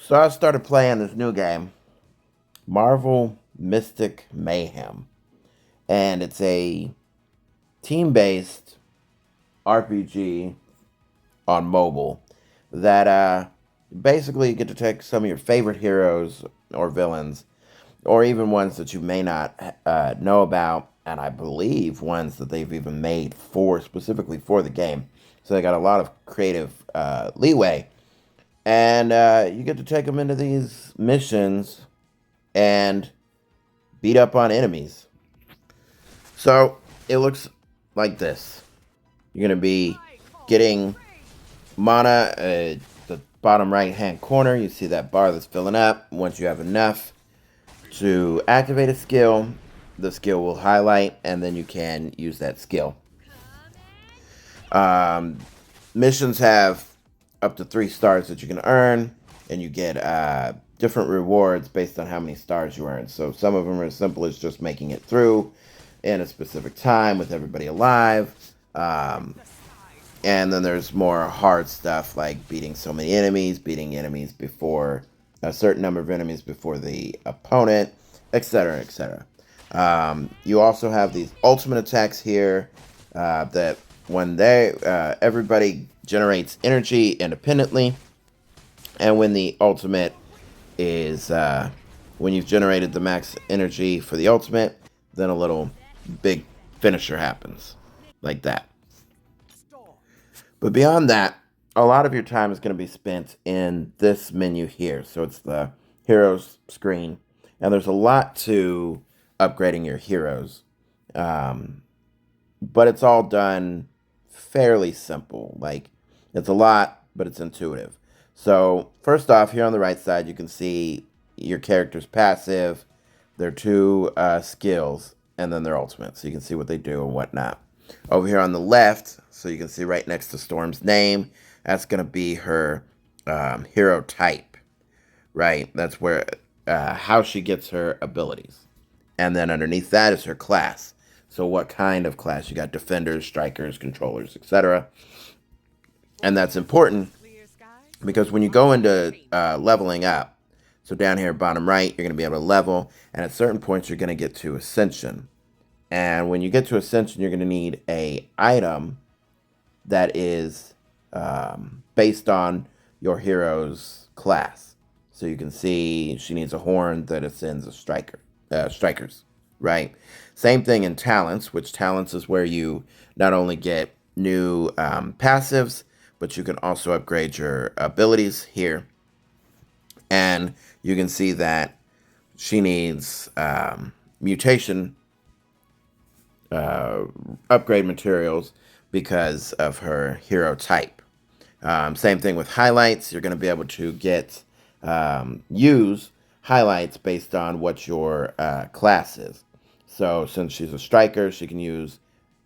So I started playing this new game, Marvel Mystic Mayhem. And it's a team-based RPG on mobile that basically you get to take some of your favorite heroes or villains, or even ones that you may not know about, and I believe ones that they've even made for specifically for the game. So they got a lot of creative leeway, and you get to take them into these missions and beat up on enemies. So it looks like this. You're going to be getting mana at the bottom right hand corner. You see that bar that's filling up. Once you have enough to activate a skill, the skill will highlight, and then you can use that skill. Um, Missions have up to 3 stars that you can earn, and you get different rewards based on how many stars you earn. So some of them are as simple as just making it through in a specific time with everybody alive. And then there's more hard stuff like beating so many enemies, beating enemies before a certain number of enemies before the opponent, etc., etc. You also have these ultimate attacks here that when everybody generates energy independently, and when the ultimate is when you've generated the max energy for the ultimate, then a little big finisher happens like that. But beyond that, a lot of your time is going to be spent in this menu here. So it's the heroes screen, and there's a lot to upgrading your heroes. But it's all done fairly simple. Like, it's a lot, but it's intuitive. So first off, here on the right side, you can see your character's passive, their 2 skills, and then their ultimate. So you can see what they do and whatnot. Over here on the left, so you can see right next to Storm's name, that's going to be her hero type, right? That's where how she gets her abilities. And then underneath that is her class. So what kind of class? You got defenders, strikers, controllers, etc. And that's important because when you go into leveling up, so down here bottom right, you're going to be able to level, and at certain points you're going to get to Ascension. And when you get to Ascension, you're going to need a item that is based on your hero's class. So you can see she needs a horn that ascends a strikers, right? Same thing in talents, which talents is where you not only get new passives, but you can also upgrade your abilities here. And you can see that she needs mutation upgrade materials because of her hero type. Same thing with highlights. You're going to be able to get use highlights based on what your class is. So since she's a striker, she can use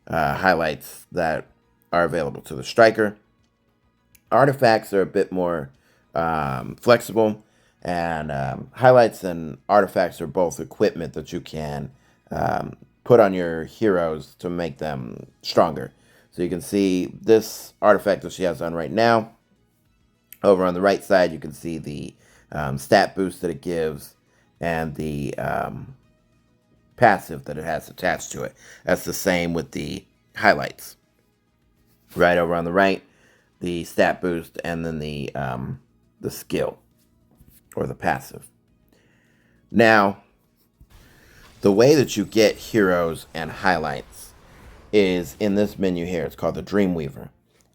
highlights that are available to the striker. Artifacts are a bit more flexible, and highlights and artifacts are both equipment that you can put on your heroes to make them stronger. So you can see this artifact that she has on right now. Over on the right side, you can see the stat boost that it gives and the passive that it has attached to it. That's the same with the highlights. Right over on the right, the stat boost and then the skill or the passive. Now, the way that you get heroes and highlights is in this menu here. It's called the Dreamweaver.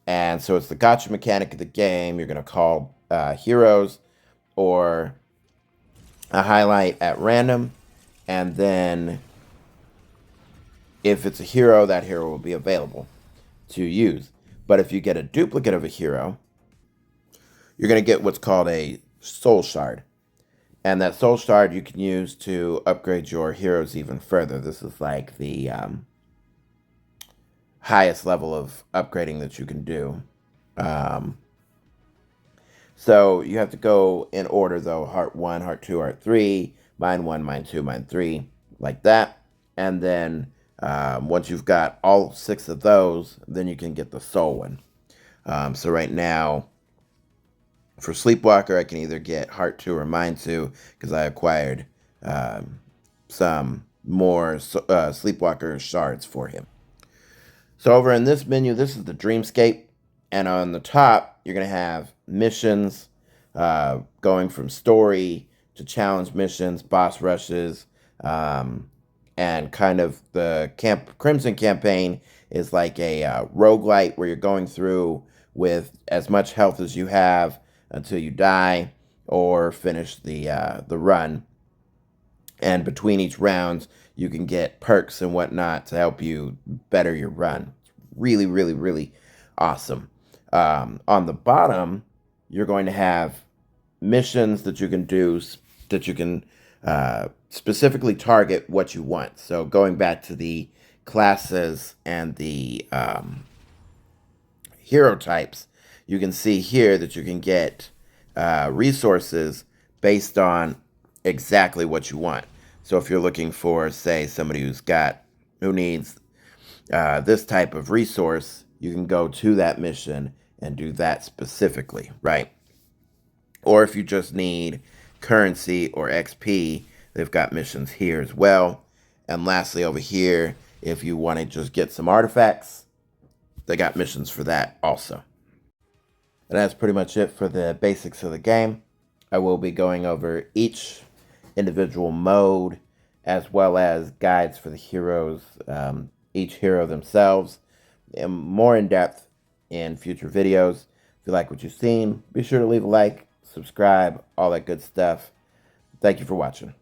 And so it's the gotcha mechanic of the game. You're going to call heroes or a highlight at random. And then if it's a hero, that hero will be available to use. But if you get a duplicate of a hero, you're going to get what's called a soul shard. And that soul shard you can use to upgrade your heroes even further. This is like the highest level of upgrading that you can do. So you have to go in order, though. Heart 1, Heart 2, Heart 3, Mind 1, Mind 2, Mind 3, like that. And then once you've got all 6 of those, then you can get the soul one. So right now, For Sleepwalker, I can either get Heart 2 or Mind 2 because I acquired some more Sleepwalker shards for him. So over in this menu, this is the Dreamscape. And on the top, you're going to have missions going from story to challenge missions, boss rushes, and kind of the Crimson campaign is like a roguelite where you're going through with as much health as you have until you die or finish the run. And between each rounds, you can get perks and whatnot to help you better your run. Really, really, really awesome. On the bottom, you're going to have missions that you can do that you can specifically target what you want. So going back to the classes and the hero types, you can see here that you can get resources based on exactly what you want. So if you're looking for, say, somebody who needs this type of resource, you can go to that mission and do that specifically, right? Or if you just need currency or XP, they've got missions here as well. And lastly, over here, if you want to just get some artifacts, they got missions for that also. And that's pretty much it for the basics of the game. I will be going over each individual mode as well as guides for the heroes, each hero themselves, and more in depth in future videos. If you like what you've seen, be sure to leave a like, subscribe, all that good stuff. Thank you for watching.